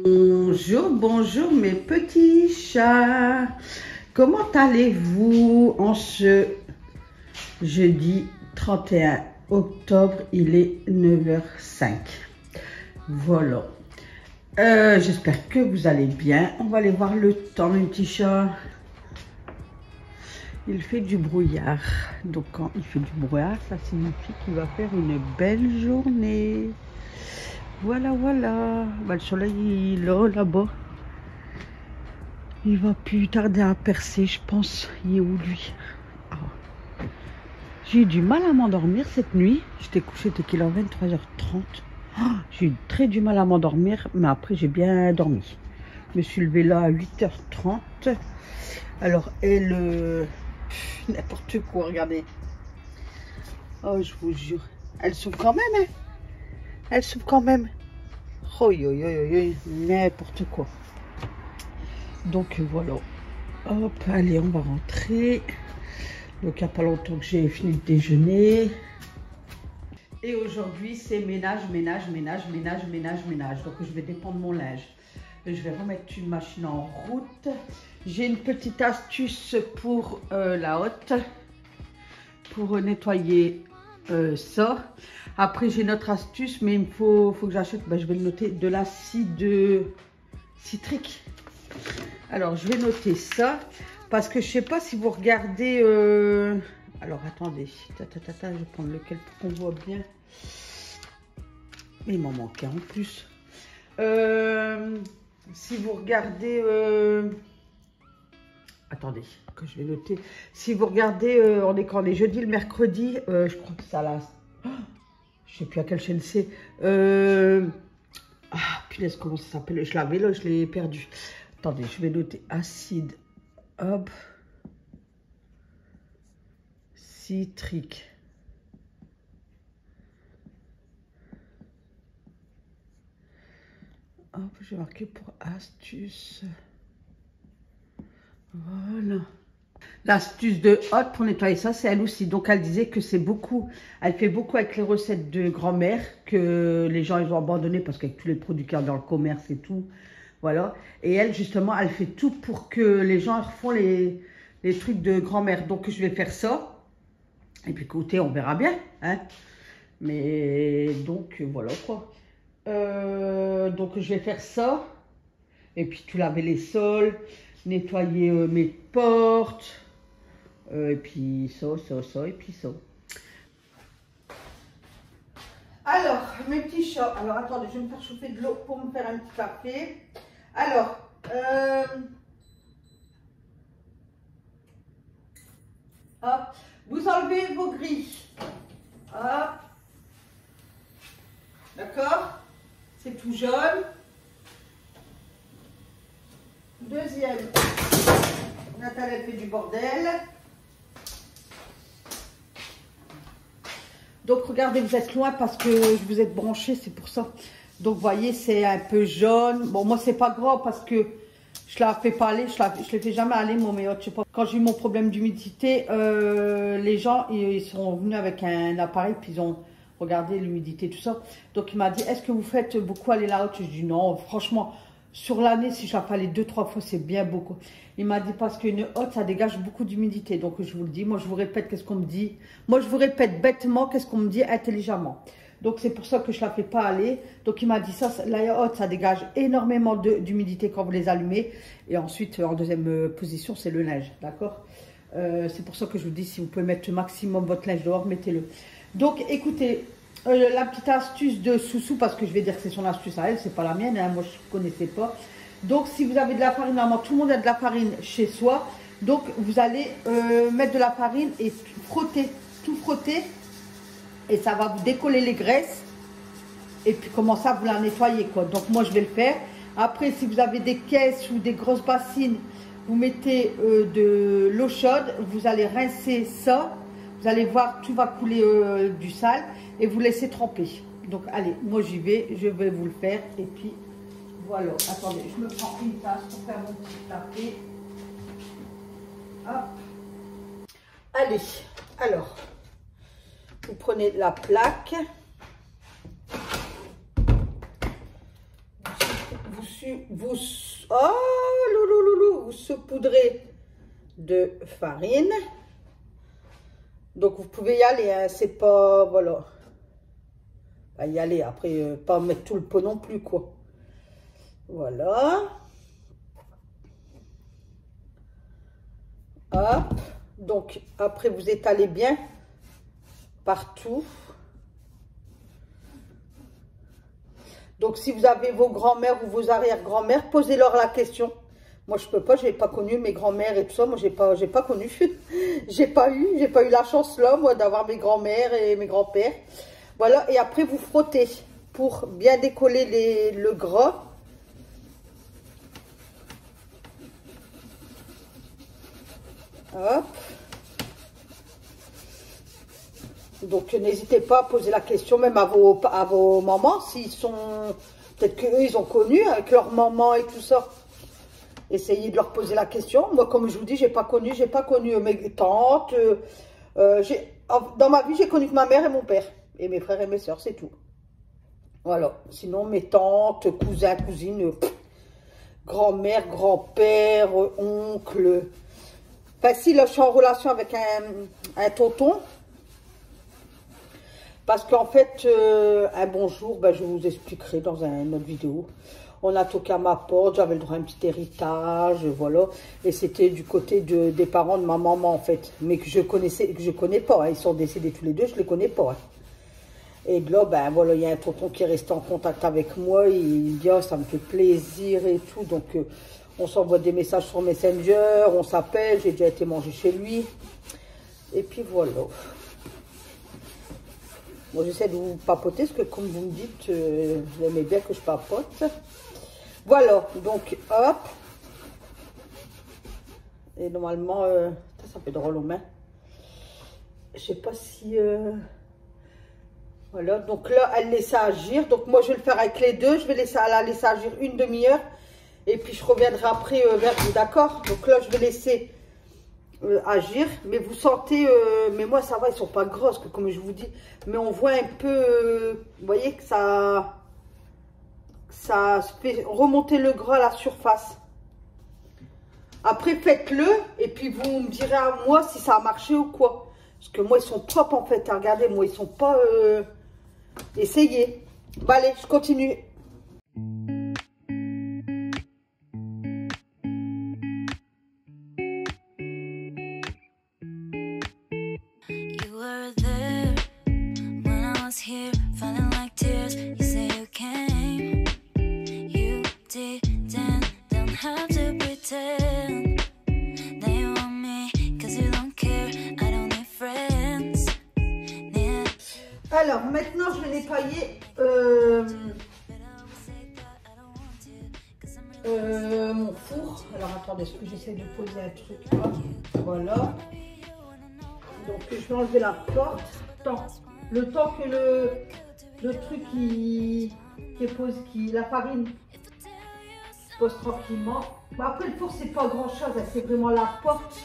Bonjour, bonjour mes petits chats. Comment allez-vous en ce jeudi 31 octobre, il est 9h05. Voilà. J'espère que vous allez bien. On va aller voir le temps, mes petits chats. Il fait du brouillard. Donc quand il fait du brouillard, ça signifie qu'il va faire une belle journée. Voilà, voilà. Bah, le soleil, il est là-bas. Il va plus tarder à percer, je pense. Il est où, lui? Oh. J'ai eu du mal à m'endormir cette nuit. J'étais couchée dès qu'il est 23h30. Oh, j'ai eu très du mal à m'endormir, mais après, j'ai bien dormi. Je me suis levée là à 8h30. Alors, elle... n'importe quoi, regardez. Oh, je vous jure. Elle souffre quand même, hein. Elle souffre quand même. Oh, n'importe quoi. Donc voilà. Hop, allez, on va rentrer. Donc il n'y a pas longtemps que j'ai fini de déjeuner. Et aujourd'hui, c'est ménage. Donc je vais dépendre mon linge. Je vais remettre une machine en route. J'ai une petite astuce pour la hotte. Pour nettoyer ça. Après, j'ai une autre astuce, mais il faut que j'achète, je vais le noter, de l'acide citrique. Alors, je vais noter ça, parce que je ne sais pas si vous regardez... Alors, attendez, je vais prendre lequel pour qu'on voit bien. Mais il m'en manquait en plus. Si vous regardez... Attendez, que je vais noter. Si vous regardez, on est quand on est jeudi, le mercredi, je crois que ça là... Je sais plus à quelle chaîne c'est. Ah, punaise, comment ça s'appelle? Je l'avais là, je l'ai perdu. Attendez, je vais noter acide. Hop. Citrique. Hop, je vais marquer pour astuce. Voilà. L'astuce de Hot pour nettoyer ça, c'est elle aussi. Donc, elle disait que c'est beaucoup, elle fait beaucoup avec les recettes de grand-mère que les gens, ils ont abandonné parce qu'avec tous les produits qu'il y a dans le commerce et tout, voilà. Et elle, justement, elle fait tout pour que les gens refont les trucs de grand-mère. Donc, je vais faire ça. Et puis, écoutez, on verra bien, hein. Mais, donc, voilà, quoi. Donc, je vais faire ça. Et puis, tout laver les sols, nettoyer mes portes. Et puis ça, et puis ça. Alors, mes petits chats. Alors, attendez, je vais me faire chauffer de l'eau pour me faire un petit café. Alors, hop, vous enlevez vos grilles. Hop. D'accord? C'est tout jaune. Deuxième, Nathalie fait du bordel. Donc, regardez, vous êtes loin parce que je vous êtes branché, c'est pour ça. Donc, vous voyez, c'est un peu jaune. Bon, moi, c'est pas grave parce que je la fais pas aller. Je les fais jamais aller, moi, mais je sais pas. Quand j'ai eu mon problème d'humidité, les gens, ils sont venus avec un appareil, puis ils ont regardé l'humidité, tout ça. Donc, il m'a dit, est-ce que vous faites beaucoup aller la hotte? Je dis non, franchement, sur l'année, si je la fais aller 2-3 fois, c'est bien beaucoup. Il m'a dit parce qu'une hotte, ça dégage beaucoup d'humidité. Donc, je vous le dis. Moi, je vous répète qu'est-ce qu'on me dit. Moi, je vous répète bêtement qu'est-ce qu'on me dit intelligemment. Donc, c'est pour ça que je ne la fais pas aller. Donc, il m'a dit ça, la hotte, ça dégage énormément d'humidité quand vous les allumez. Et ensuite, en deuxième position, c'est le linge. D'accord? C'est pour ça que je vous dis, si vous pouvez mettre le maximum votre linge dehors, mettez-le. Donc, écoutez, la petite astuce de Soussou, parce que je vais dire que c'est son astuce à elle, c'est pas la mienne, hein, moi, je ne connaissais pas. Donc, si vous avez de la farine, normalement, tout le monde a de la farine chez soi. Donc, vous allez mettre de la farine et frotter, tout frotter. Et ça va vous décoller les graisses. Et puis, comment ça, vous la nettoyez, quoi. Donc, moi, je vais le faire. Après, si vous avez des caisses ou des grosses bassines, vous mettez de l'eau chaude. Vous allez rincer ça. Vous allez voir, tout va couler du sale. Et vous laissez tremper. Donc, allez, moi, j'y vais. Je vais vous le faire. Et puis... voilà, attendez, je me prends une tasse pour faire mon petit café. Hop. Allez, alors, vous prenez la plaque. Vous vous saupoudrez de farine. Donc vous pouvez y aller, hein, c'est pas, voilà. Bah, y aller, après, pas mettre tout le pot non plus, quoi. Voilà. Hop. Donc après vous étalez bien partout. Donc si vous avez vos grands-mères ou vos arrière-grand-mères, posez-leur la question. Moi je peux pas, j'ai pas connu mes grands-mères et tout ça. Moi j'ai pas connu. j'ai pas eu la chance là, moi, d'avoir mes grands-mères et mes grands-pères. Voilà, et après vous frottez pour bien décoller le gras. Hop. Donc n'hésitez pas à poser la question même à vos mamans, s'ils sont, peut-être qu'eux ils ont connu avec leur maman et tout ça. Essayez de leur poser la question. Moi comme je vous dis, j'ai pas connu mes tantes. Dans ma vie j'ai connu que ma mère et mon père. Et mes frères et mes soeurs, c'est tout. Voilà. Sinon mes tantes, cousins, cousines, grand-mère, grand-père, oncle. Enfin si, là je suis en relation avec un tonton. Parce qu'en fait, un bonjour, ben, je vous expliquerai dans une autre vidéo. On a toqué à ma porte, j'avais le droit à un petit héritage, voilà. Et c'était du côté des parents de ma maman, en fait. Mais que je connais pas. Hein. Ils sont décédés tous les deux, je les connais pas. Hein. Et de là, ben voilà, il y a un tonton qui est resté en contact avec moi. Il me dit, oh, ça me fait plaisir et tout. Donc, on s'envoie des messages sur Messenger, on s'appelle. J'ai déjà été manger chez lui. Et puis voilà. Bon, j'essaie de vous papoter, parce que comme vous me dites, vous aimez bien que je papote. Voilà, donc hop. Et normalement, ça fait drôle aux mains. Je sais pas si... Voilà, donc là, elle laisse agir. Donc moi, je vais le faire avec les deux. Je vais la laisser agir une demi-heure. Et puis, je reviendrai après vers vous, d'accord? Donc là, je vais laisser... agir, mais vous sentez, mais moi ça va, ils sont pas grosses comme je vous dis, mais on voit un peu, vous voyez que ça fait remonter le gras à la surface. Après faites-le et puis vous me direz à moi si ça a marché ou quoi, parce que moi ils sont propres en fait, regardez, moi ils sont pas, essayez. Bon allez, je continue. Alors maintenant je vais nettoyer mon four. Alors attendez, est-ce que j'essaie de poser un truc là? Voilà. Donc je vais enlever la porte. Le temps que le truc la farine se pose tranquillement. Bon, après le four c'est pas grand chose, c'est vraiment la porte.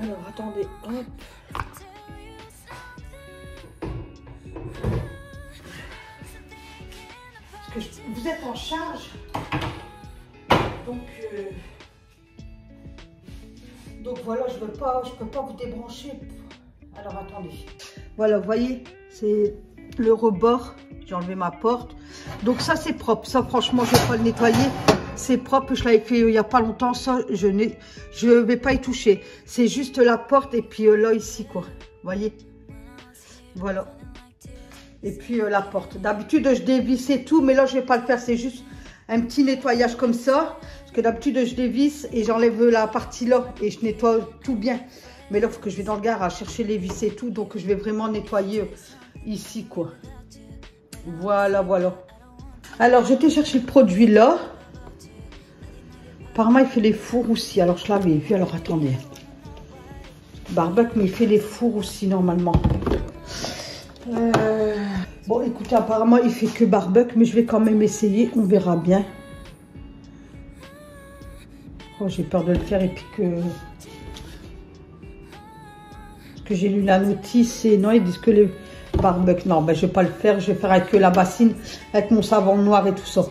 Alors attendez, hop. Parce que vous êtes en charge, donc voilà, je peux pas vous débrancher. Alors attendez, voilà, vous voyez, c'est le rebord. J'ai enlevé ma porte, donc ça c'est propre. Ça franchement je vais pas le nettoyer, c'est propre. Je l'avais fait il y a pas longtemps. Ça je vais pas y toucher, c'est juste la porte et puis là ici quoi, vous voyez, voilà. Et puis la porte. D'habitude, je dévisse tout, mais là, je vais pas le faire. C'est juste un petit nettoyage comme ça. Parce que d'habitude, je dévisse et j'enlève la partie là et je nettoie tout bien. Mais là, il faut que je vais dans le garage chercher les vis et tout. Donc, je vais vraiment nettoyer ici, quoi. Voilà, voilà. Alors, je t'ai cherché le produit là. Apparemment, il fait les fours aussi. Alors, je l'avais vu. Alors, attendez. Barbecue, mais il fait les fours aussi, normalement. Bon écoutez, apparemment il fait que barbecue, mais je vais quand même essayer, on verra bien. Oh, j'ai peur de le faire et puis que j'ai lu la notice et non, ils disent que barbecue. Non, ben, je vais pas le faire. Je vais faire avec la bassine, avec mon savon noir et tout ça.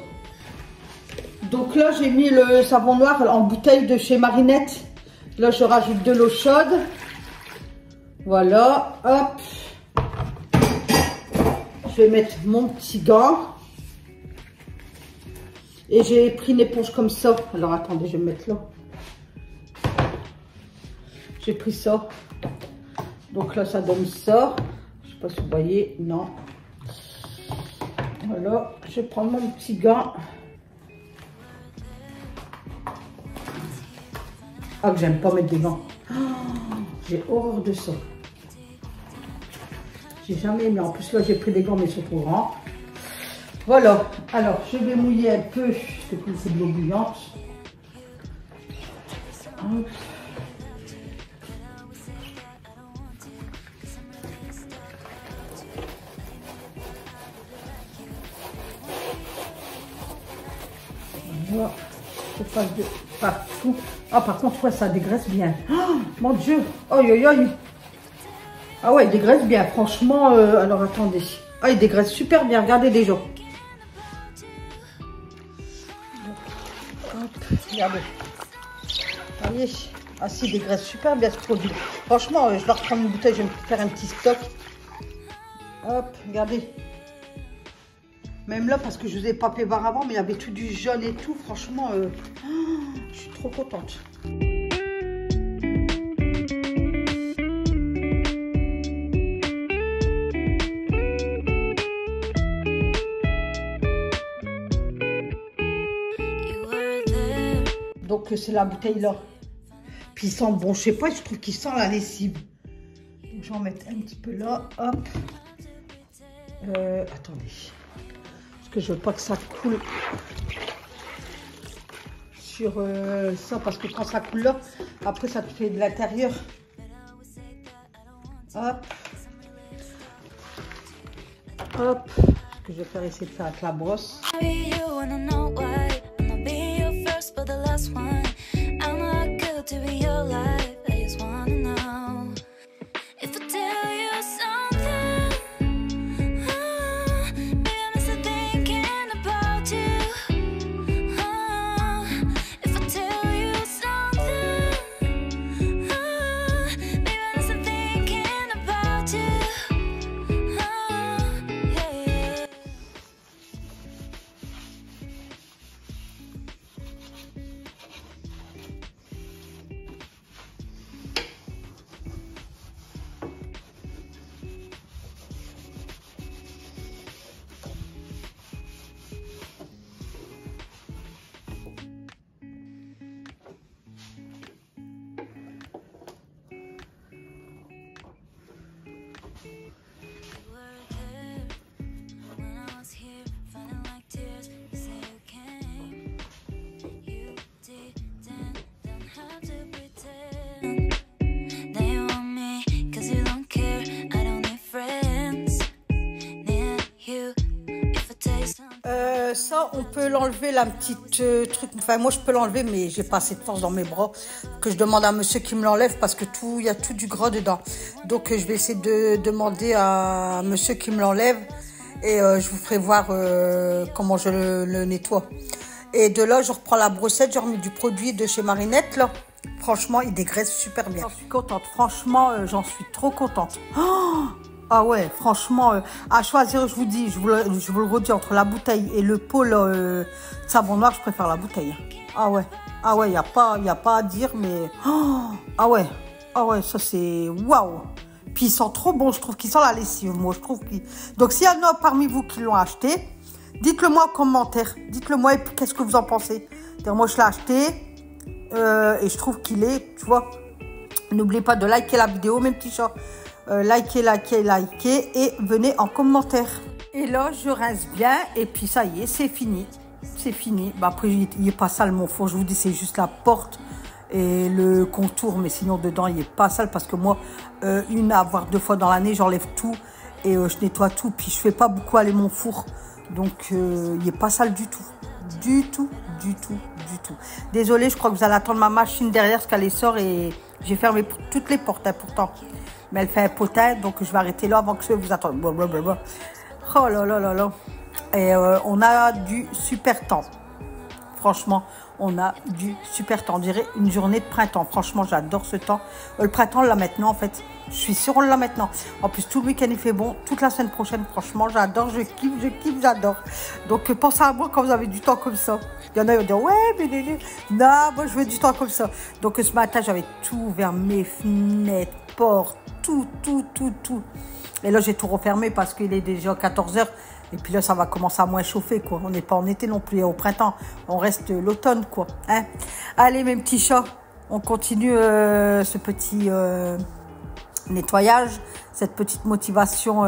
Donc là, j'ai mis le savon noir en bouteille de chez Marinette. Là, je rajoute de l'eau chaude. Voilà, hop. Je vais mettre mon petit gant. Et j'ai pris une éponge comme ça. Alors, attendez, je vais me mettre là. J'ai pris ça. Donc là, ça donne ça. Je sais pas si vous voyez. Non. Voilà. Je vais prendre mon petit gant. Ah, que j'aime pas mettre des gants. Oh, j'ai horreur de ça. J'ai jamais aimé. En plus, là, j'ai pris des gants, mais ils sont trop grands. Voilà. Alors, je vais mouiller un peu. C'est plus c'est de l'eau bouillante. Hop. Voilà. Je passe de partout. Ah, par contre, ouais, ça dégraisse bien. Oh, mon Dieu. Aïe, aïe, aïe. Ah ouais, il dégraisse bien. Franchement, alors attendez. Ah, il dégraisse super bien. Regardez déjà. Hop, regardez. Vous voyez? Ah si, il dégraisse super bien ce produit. Franchement, je vais reprendre une bouteille. Je vais me faire un petit stock. Hop, regardez. Même là, parce que je vous ai pas fait voir avant, mais il y avait tout du jaune et tout. Franchement, je suis trop contente. Donc, c'est la bouteille là. Puis il sent bon, je sais pas, je trouve qu'il sent la lessive. Donc, je vais en mettre un petit peu là. Hop. Attendez. Parce que je veux pas que ça coule sur ça, parce que quand ça coule là, après ça te fait de l'intérieur. Hop. Hop. Ce que je vais faire, essayer de faire avec la brosse. Ça, on peut l'enlever, la petite truc. Enfin, moi, je peux l'enlever, mais j'ai pas assez de force dans mes bras. Que je demande à monsieur qui me l'enlève parce que il y a tout du gras dedans. Donc, je vais essayer de demander à monsieur qui me l'enlève. Et je vous ferai voir comment je le nettoie. Et de là, je reprends la brossette. Je remets du produit de chez Marinette, là. Franchement, il dégraisse super bien. J'en suis contente. Franchement, j'en suis trop contente. Oh, ah ouais, franchement, à choisir, je vous dis, je vous le redis, entre la bouteille et le pot savon noir, je préfère la bouteille. Ah ouais, il n'y a pas à dire, mais... Oh, ah ouais, ça c'est... Waouh. Puis il sent trop bon, je trouve qu'il sent la lessive, moi, je trouve qu'il... Donc, s'il y en a parmi vous qui l'ont acheté, dites-le moi en commentaire. Dites-le moi, et puis qu'est-ce que vous en pensez. Moi, je l'ai acheté, et je trouve qu'il est, tu vois... N'oubliez pas de liker la vidéo, mes petits chats. Likez et venez en commentaire. Et là, je rince bien et puis ça y est, c'est fini. C'est fini. Bah, après, il n'est pas sale mon four. Je vous dis, c'est juste la porte et le contour. Mais sinon, dedans, il n'est pas sale parce que moi, une à voir 2 fois dans l'année, j'enlève tout et je nettoie tout. Puis, je fais pas beaucoup aller mon four. Donc, il n'est pas sale du tout. Du tout. Désolée, je crois que vous allez attendre ma machine derrière parce qu'elle sort et J'ai fermé toutes les portes, hein, pourtant. Mais elle fait un potin, donc je vais arrêter là avant que je vous attende. Blablabla. Oh là là là là. Et on a du super temps. Franchement, on a du super temps. On dirait une journée de printemps. Franchement, j'adore ce temps. Le printemps, là maintenant, en fait. Je suis sûre, on l'a maintenant. En plus, tout le week-end, il fait bon. Toute la semaine prochaine, franchement, j'adore, je kiffe, j'adore. Donc, pensez à moi quand vous avez du temps comme ça. Il y en a qui vont dire, ouais, mais non, moi, je veux du temps comme ça. Donc, ce matin, j'avais tout ouvert, mes fenêtres, portes, tout. Et là, j'ai tout refermé parce qu'il est déjà 14 h. Et puis là, ça va commencer à moins chauffer, quoi. On n'est pas en été non plus, au printemps. On reste l'automne, quoi. Hein? Allez, mes petits chats, on continue ce petit nettoyage, cette petite motivation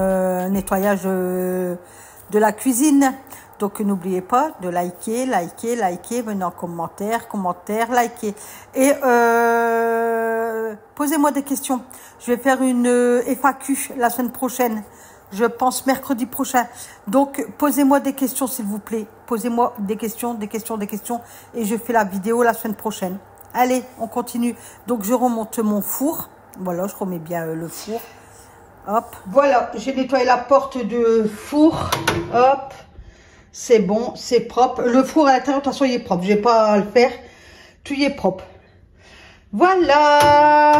nettoyage de la cuisine. Donc, n'oubliez pas de liker, venez en commentaire, liker. Et posez-moi des questions. Je vais faire une FAQ la semaine prochaine. Je pense mercredi prochain. Donc, posez-moi des questions, s'il vous plaît. Posez-moi des questions. Et je fais la vidéo la semaine prochaine. Allez, on continue. Donc, je remonte mon four. Voilà, je remets bien le four. Hop. Voilà, j'ai nettoyé la porte de four. Hop. C'est bon, c'est propre. Le four à l'intérieur, de toute façon, il est propre. Je n'ai pas à le faire. Tout y est propre. Voilà.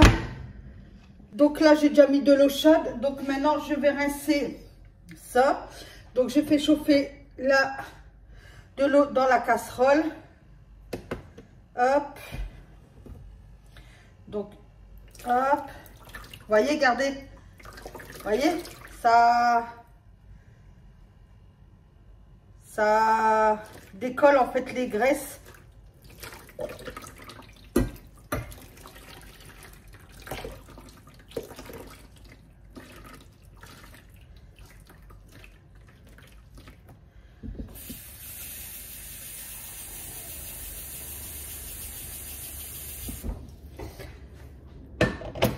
Donc là, j'ai déjà mis de l'eau chaude. Donc maintenant, je vais rincer ça. Donc, je fais chauffer de l'eau dans la casserole. Hop. Donc, hop. Vous voyez, regardez. Vous voyez, ça décolle en fait les graisses.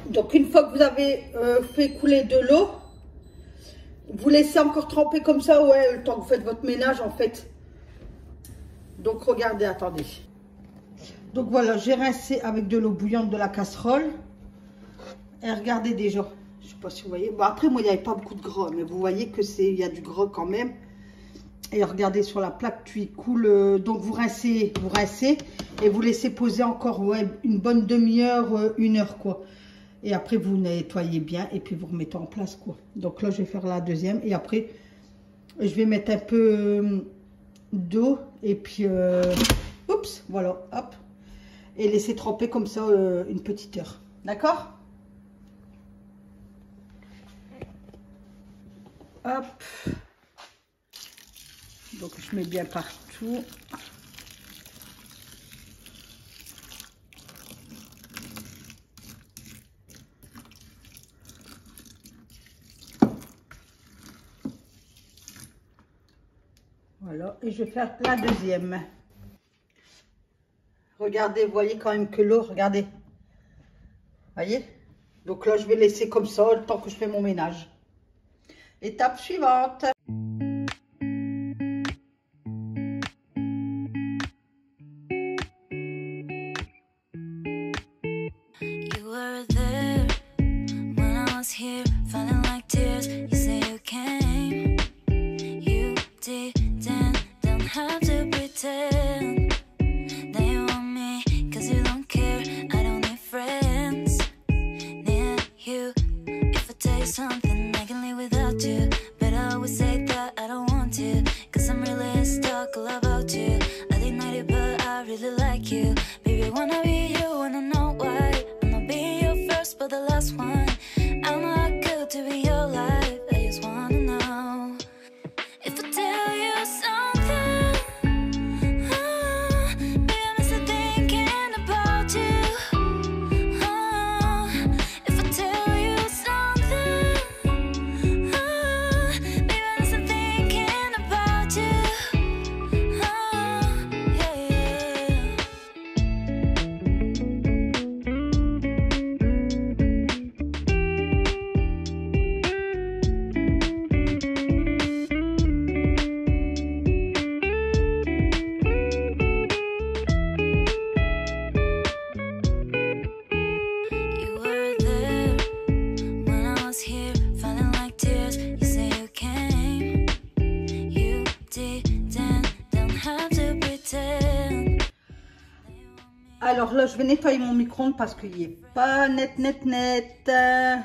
Donc, une fois que vous avez fait couler de l'eau, vous laissez encore tremper comme ça, ouais, le temps que vous faites votre ménage, en fait. Donc, regardez, attendez. Donc, voilà, j'ai rincé avec de l'eau bouillante de la casserole. Et regardez déjà, je ne sais pas si vous voyez. Bon, après, moi, il n'y avait pas beaucoup de gras, mais vous voyez que il y a du gras quand même. Et regardez sur la plaque, tu y coule. Donc, vous rincez et vous laissez poser encore, ouais, une bonne demi-heure, 1 heure, quoi. Et après, vous nettoyez bien et puis vous remettez en place, quoi. Donc là, je vais faire la deuxième. Et après, je vais mettre un peu d'eau. Et puis, oups, voilà, hop. Et laisser tremper comme ça une petite heure. D'accord? Hop. Donc, je mets bien partout. Voilà, et je vais faire la deuxième. Regardez, vous voyez quand même que l'eau, regardez. Voyez? Donc là, je vais laisser comme ça le temps que je fais mon ménage. Étape suivante. Something I can live without you, but I always say that I don't want to, cause I'm really stuck all about you. I deny it, but I really like you. Baby, I wanna be you, wanna know why. I'm not being your first, but the last one. I'm not good to be your life, I just wanna know. If I tell you something, baby, I'm still thinking about you. If I tell you something, Alors là, je vais nettoyer mon micro-ondes parce qu'il n'est pas net.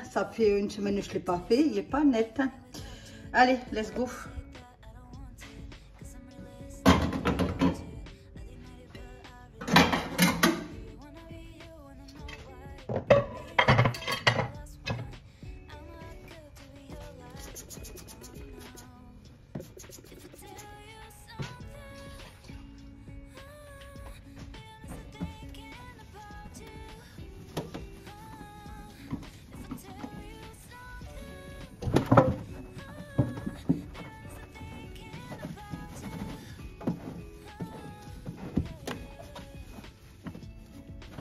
Ça fait une semaine que je ne l'ai pas fait. Il n'est pas net. Allez, let's go.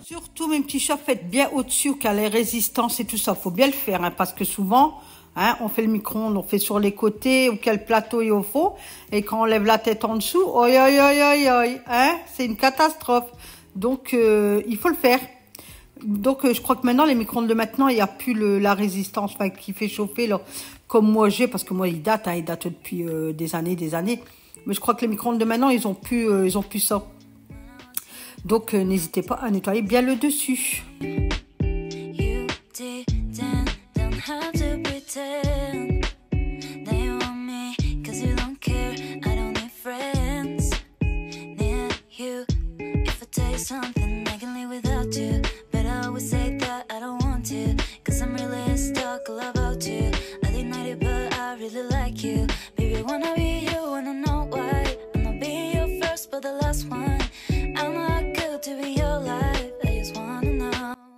Surtout, mes petits chats, faites bien au-dessus, car les résistances et tout ça, faut bien le faire, hein, parce que souvent, hein, on fait le micro-ondes, on fait sur les côtés, ou quel plateau est au fond, et quand on lève la tête en dessous, oi, hein, c'est une catastrophe. Donc, il faut le faire. Donc, je crois que maintenant, les micro-ondes de maintenant, il n'y a plus la résistance, enfin, qui fait chauffer, là, comme moi j'ai, parce que moi, il date depuis des années. Mais je crois que les micro-ondes de maintenant, ils ont plus ça. Donc, n'hésitez pas à nettoyer bien le dessus.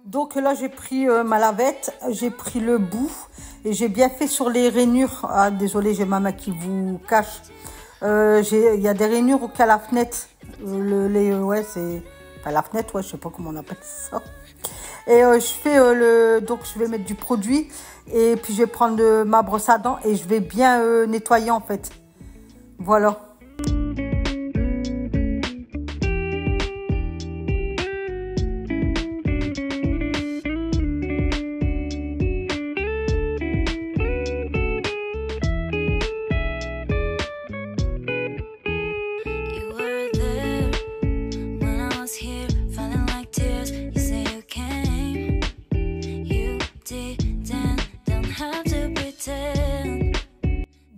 Donc là, j'ai pris ma lavette, j'ai pris le bout et j'ai bien fait sur les rainures. Ah, désolé, j'ai ma main qui vous cache. Il y a des rainures au cas la fenêtre. Ouais, c'est... Enfin, la fenêtre, ouais, je sais pas comment on appelle ça. Et je fais donc je vais mettre du produit et puis je vais prendre ma brosse à dents et je vais bien nettoyer en fait. Voilà.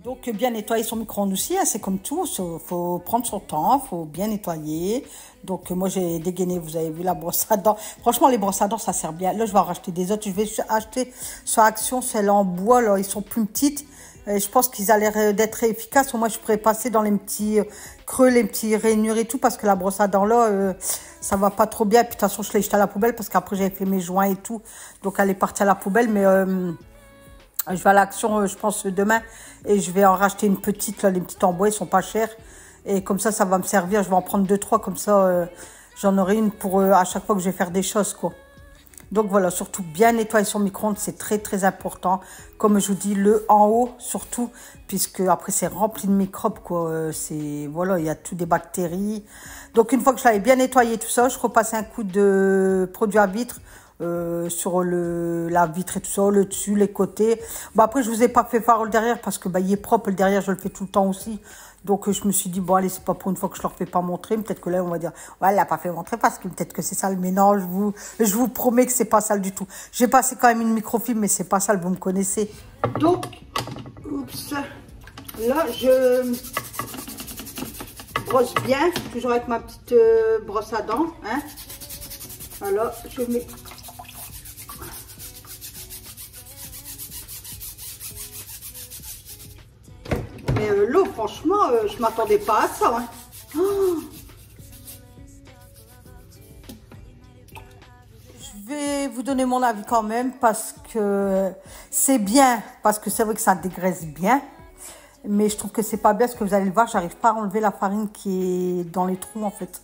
Donc bien nettoyer son micro-ondes aussi, hein, c'est comme tout, faut prendre son temps, faut bien nettoyer. Donc moi j'ai dégainé, vous avez vu la brosse à dents. Franchement les brosses à dents ça sert bien. Là je vais en racheter des autres, je vais acheter sur Action, celles en bois, là ils sont plus petites. Et je pense qu'ils ont l'air d'être efficaces. Moi je pourrais passer dans les petits creux, les petits rainures et tout, parce que la brosse à dents là, ça va pas trop bien. Puis de toute façon je l'ai jetée à la poubelle parce qu'après j'avais fait mes joints et tout. Donc elle est partie à la poubelle, mais... je vais à l'Action, je pense, demain. Et je vais en racheter une petite. Là, les petites en bois, ils sont pas chers. Et comme ça va me servir. Je vais en prendre 2-3. Comme ça, j'en aurai une pour à chaque fois que je vais faire des choses, quoi. Donc voilà, surtout bien nettoyer son micro-ondes. C'est très, très important. Comme je vous dis, le en haut, surtout. Puisque après, c'est rempli de microbes, quoi. Voilà, il y a tout des bactéries. Donc, une fois que je l'avais bien nettoyé tout ça, je repasse un coup de produit à vitre. Sur la vitre et tout ça, le dessus, les côtés. Bon, après, je vous ai pas fait faire le derrière parce que il est propre. Le derrière, je le fais tout le temps aussi. Donc, je me suis dit, bon, allez, c'est pas pour une fois que je leur fais pas montrer. Peut-être que là, on va dire, ouais, elle l'a pas fait montrer parce que peut-être que c'est sale. Mais non, je vous promets que c'est pas sale du tout. J'ai passé quand même une microfibre, mais c'est pas sale, vous me connaissez. Donc, oups, là, je brosse bien, toujours avec ma petite brosse à dents, hein. Alors, je mets... Mais l'eau, franchement, je ne m'attendais pas à ça. Hein. Oh, je vais vous donner mon avis quand même parce que c'est bien, parce que c'est vrai que ça dégraisse bien. Mais je trouve que c'est pas bien parce que vous allez le voir, j'arrive pas à enlever la farine qui est dans les trous en fait.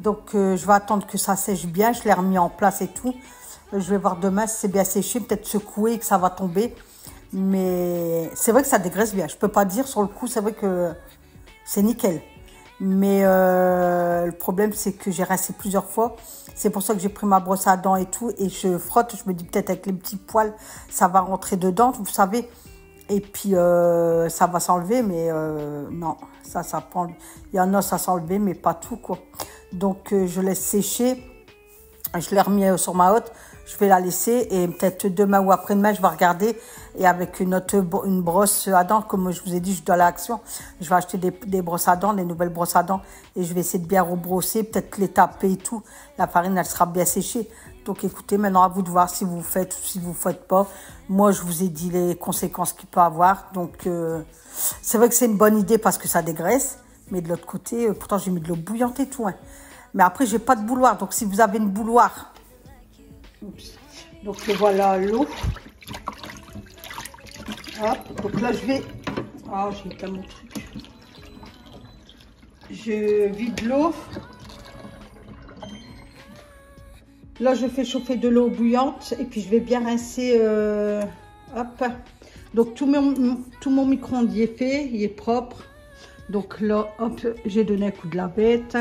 Donc je vais attendre que ça sèche bien, je l'ai remis en place et tout. Je vais voir demain si c'est bien séché, peut-être secouer et que ça va tomber. Mais c'est vrai que ça dégraisse bien. Je peux pas dire sur le coup, c'est vrai que c'est nickel. Mais le problème, c'est que j'ai rincé plusieurs fois. C'est pour ça que j'ai pris ma brosse à dents et tout. Et je frotte, je me dis peut-être avec les petits poils, ça va rentrer dedans, vous savez. Et puis, ça va s'enlever, mais non, ça prend... Il y en a, ça s'enlever, mais pas tout, quoi. Donc, je laisse sécher. Je l'ai remis sur ma hotte. Je vais la laisser et peut-être demain ou après-demain, je vais regarder. Et avec une brosse à dents, comme je vous ai dit, je suis dans l'action. Je vais acheter des brosses à dents, des nouvelles brosses à dents. Et je vais essayer de bien rebrosser, peut-être les taper et tout. La farine, elle sera bien séchée. Donc écoutez, maintenant à vous de voir si vous faites ou si vous ne faites pas. Moi, je vous ai dit les conséquences qu'il peut avoir. Donc c'est vrai que c'est une bonne idée parce que ça dégraisse. Mais de l'autre côté, pourtant j'ai mis de l'eau bouillante et tout. Hein. Mais après, j'ai pas de bouilloire. Donc si vous avez une bouilloire... Oups. Donc voilà l'eau. Hop, donc là je vais... Ah, j'ai mis tellement de trucs. Je vide l'eau. Là, je fais chauffer de l'eau bouillante et puis je vais bien rincer. Hop. Donc tout mon micro-ondes y est fait, il est propre. Donc là, hop, j'ai donné un coup de lavette.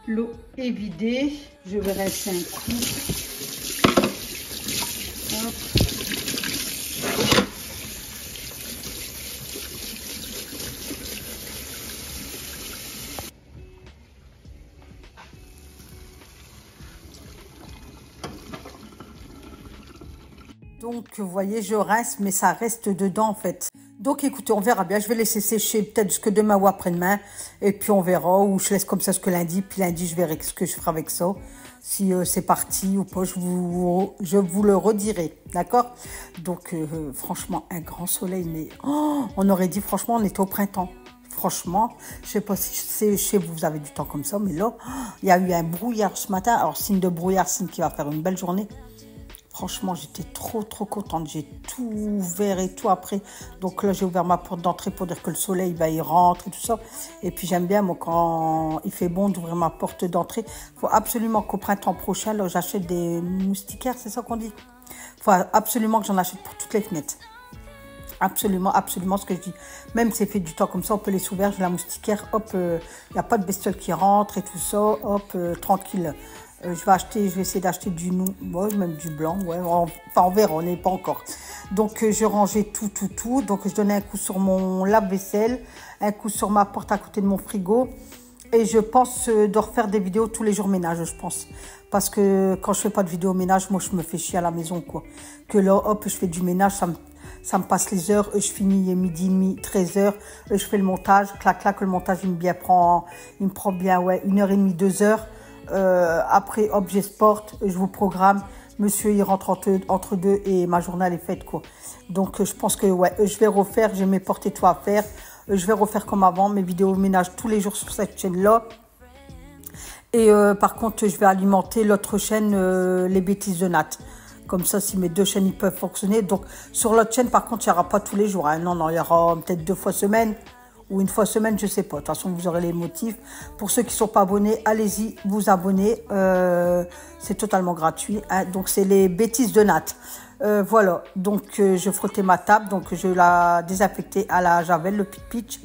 L'eau est vidée. Je vais rincer un coup. Hop. Donc, vous voyez, je rince, mais ça reste dedans, en fait. Donc, écoutez, on verra bien. Je vais laisser sécher peut-être jusque demain ou après-demain. Et puis, on verra. Ou je laisse comme ça jusque lundi. Puis lundi, je verrai ce que je ferai avec ça. Si c'est parti ou pas, je vous le redirai. D'accord? Donc, franchement, un grand soleil. Mais on aurait dit, franchement, on était au printemps. Franchement, je sais pas si c'est chez vous, vous avez du temps comme ça. Mais là, il y a eu un brouillard ce matin. Alors, signe de brouillard, signe qu'il va faire une belle journée. Franchement, j'étais trop contente. J'ai tout ouvert et tout après. Donc là, j'ai ouvert ma porte d'entrée pour dire que le soleil, il rentre et tout ça. Et puis, j'aime bien, moi, quand il fait bon, d'ouvrir ma porte d'entrée. Il faut absolument qu'au printemps prochain, là, j'achète des moustiquaires, c'est ça qu'on dit? Il faut absolument que j'en achète pour toutes les fenêtres. Absolument, absolument ce que je dis. Même si c'est fait du temps comme ça, on peut les ouvrir. J'ai la moustiquaire, hop, il n'y a pas de bestiole qui rentre et tout ça. Hop, tranquille. Je vais essayer d'acheter du même du blanc, ouais. Enfin, on verra, on n'est pas encore. Donc, je rangeais tout. Donc, je donnais un coup sur mon lave-vaisselle, un coup sur ma porte à côté de mon frigo. Et je pense de refaire des vidéos tous les jours ménage, je pense. Parce que quand je fais pas de vidéo ménage, moi, je me fais chier à la maison, quoi. Que là, hop, je fais du ménage, ça me passe les heures. Je finis midi et demi, 13h. Je fais le montage, clac, le montage, il me prend bien, ouais, 1h30, 2h. Après, hop, j'exporte, je vous programme. Monsieur, il rentre entre deux et ma journée, elle est faite, quoi. Donc, je pense que, ouais, je vais refaire. J'ai mes portes et tout à faire. Je vais refaire comme avant, mes vidéos ménage tous les jours sur cette chaîne-là. Et par contre, je vais alimenter l'autre chaîne, les bêtises de Nat. Comme ça, si mes deux chaînes, ils peuvent fonctionner. Donc, sur l'autre chaîne, par contre, il n'y aura pas tous les jours. Hein. Non, il y aura peut-être 2 fois semaine. Ou une fois semaine, je sais pas. De toute façon, vous aurez les motifs. Pour ceux qui ne sont pas abonnés, allez-y, vous abonnez. C'est totalement gratuit. Hein. Donc, c'est les bêtises de Nat. Voilà. Donc, je frottais ma table. Donc, je la désinfectais à la javel, le pitch.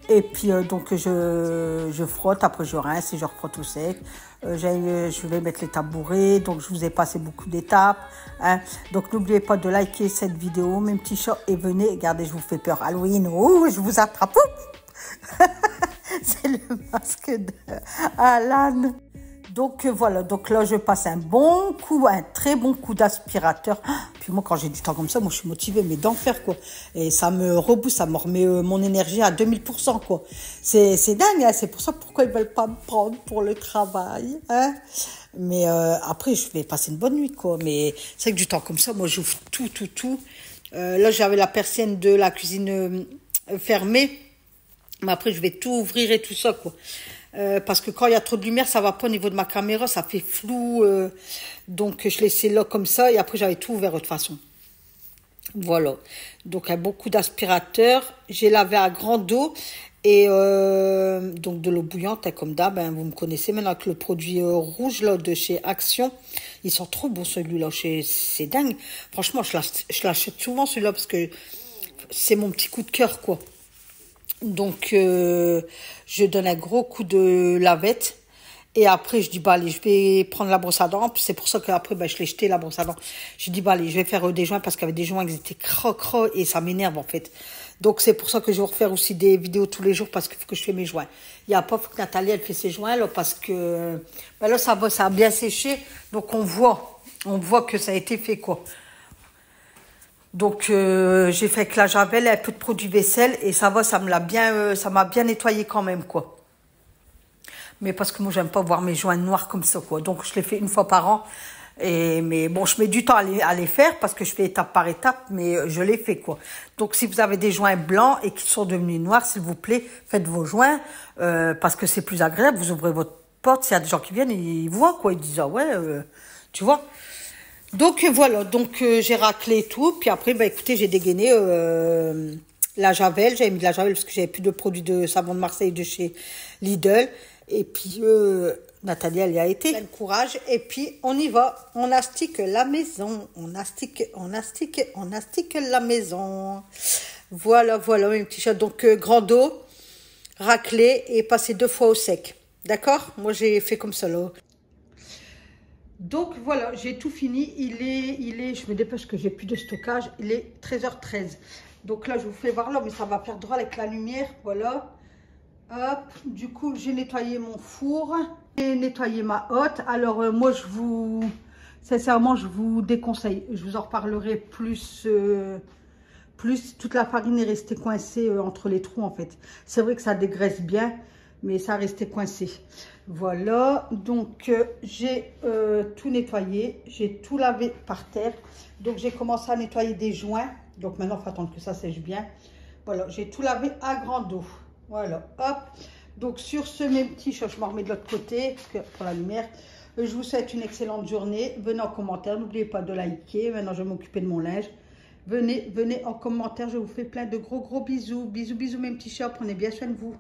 Et puis, donc, je frotte. Après, je rince et je refrotte au sec. Je vais mettre les tabourets. Donc, je vous ai passé beaucoup d'étapes. Hein. Donc, n'oubliez pas de liker cette vidéo, mes petits chats. Et venez, regardez, je vous fais peur. Halloween, je vous attrape. C'est le masque d'Alan. Donc, voilà. Donc, là, je passe un très bon coup d'aspirateur. Puis moi, quand j'ai du temps comme ça, moi, je suis motivée, mais d'enfer, quoi. Et ça me rebooste, ça me remet mon énergie à 2000%, quoi. C'est dingue, hein. C'est pour ça pourquoi ils veulent pas me prendre pour le travail, hein. Mais après, je vais passer une bonne nuit, quoi. Mais c'est vrai que du temps comme ça, moi, j'ouvre tout. Là, j'avais la persienne de la cuisine fermée. Mais après, je vais tout ouvrir et tout ça, quoi. Parce que quand il y a trop de lumière, ça va pas au niveau de ma caméra, ça fait flou. Donc, je laissais là comme ça et après, j'avais tout ouvert de toute façon. Voilà. Donc, un bon coup d'aspirateur. J'ai lavé à grande eau et donc de l'eau bouillante, hein, comme d'hab. Hein, vous me connaissez maintenant avec le produit rouge là de chez Action. Il sent trop bon celui-là. C'est dingue. Franchement, je l'achète souvent celui-là parce que c'est mon petit coup de cœur, quoi. Donc, je donne un gros coup de lavette. Et après, je dis, allez, je vais prendre la brosse à dents. C'est pour ça qu'après, je l'ai jeté, la brosse à dents. Je dis, allez, je vais faire des joints parce qu'il y avait des joints qui étaient crocs et ça m'énerve, en fait. Donc, c'est pour ça que je vais refaire aussi des vidéos tous les jours parce qu'il faut que je fais mes joints. Il n'y a pas, faut que Nathalie, elle fait ses joints, là, parce que, ben là, ça a bien séché. Donc, on voit que ça a été fait, quoi. Donc, j'ai fait avec la javel, un peu de produit vaisselle et ça va, ça m'a bien nettoyé quand même, quoi. Mais parce que moi, j'aime pas voir mes joints noirs comme ça, quoi. Donc, je les fais une fois par an. Mais bon, je mets du temps à les faire parce que je fais étape par étape, mais je les fais, quoi. Donc, si vous avez des joints blancs et qui sont devenus noirs, s'il vous plaît, faites vos joints parce que c'est plus agréable. Vous ouvrez votre porte, s'il y a des gens qui viennent, ils voient, quoi. Ils disent, ah ouais, tu vois. Donc, voilà. Donc, j'ai raclé et tout. Puis après, bah, écoutez, j'ai dégainé la javel. J'avais mis de la javel parce que j'avais plus de produits de savon de Marseille de chez Lidl. Et puis, Nathalie, elle y a été. Plein de courage. Et puis, on y va. On astique la maison. On astique la maison. Voilà, voilà, mes petits chats. Donc, grand eau, raclé et passé 2 fois au sec. D'accord? Moi, j'ai fait comme ça, là. Donc, voilà, j'ai tout fini. Je me dépêche que j'ai plus de stockage. Il est 13h13. Donc là, je vous fais voir là, mais ça va faire droit avec la lumière. Voilà. Hop, du coup, j'ai nettoyé mon four, j'ai nettoyé ma hotte. Alors, moi, sincèrement, je vous déconseille. Je vous en reparlerai plus. Toute la farine est restée coincée entre les trous, en fait. C'est vrai que ça dégraisse bien, mais ça restait coincé. Voilà, donc j'ai tout nettoyé, j'ai tout lavé par terre. Donc, j'ai commencé à nettoyer des joints. Donc, maintenant, il faut attendre que ça sèche bien. Voilà, j'ai tout lavé à grande eau. Voilà, hop. Donc, sur ce, mes petits chats, je m'en remets de l'autre côté pour la lumière. Je vous souhaite une excellente journée. Venez en commentaire. N'oubliez pas de liker. Maintenant, je vais m'occuper de mon linge. Venez en commentaire. Je vous fais plein de gros bisous. Bisous, bisous, mes petits chats. Prenez bien soin de vous.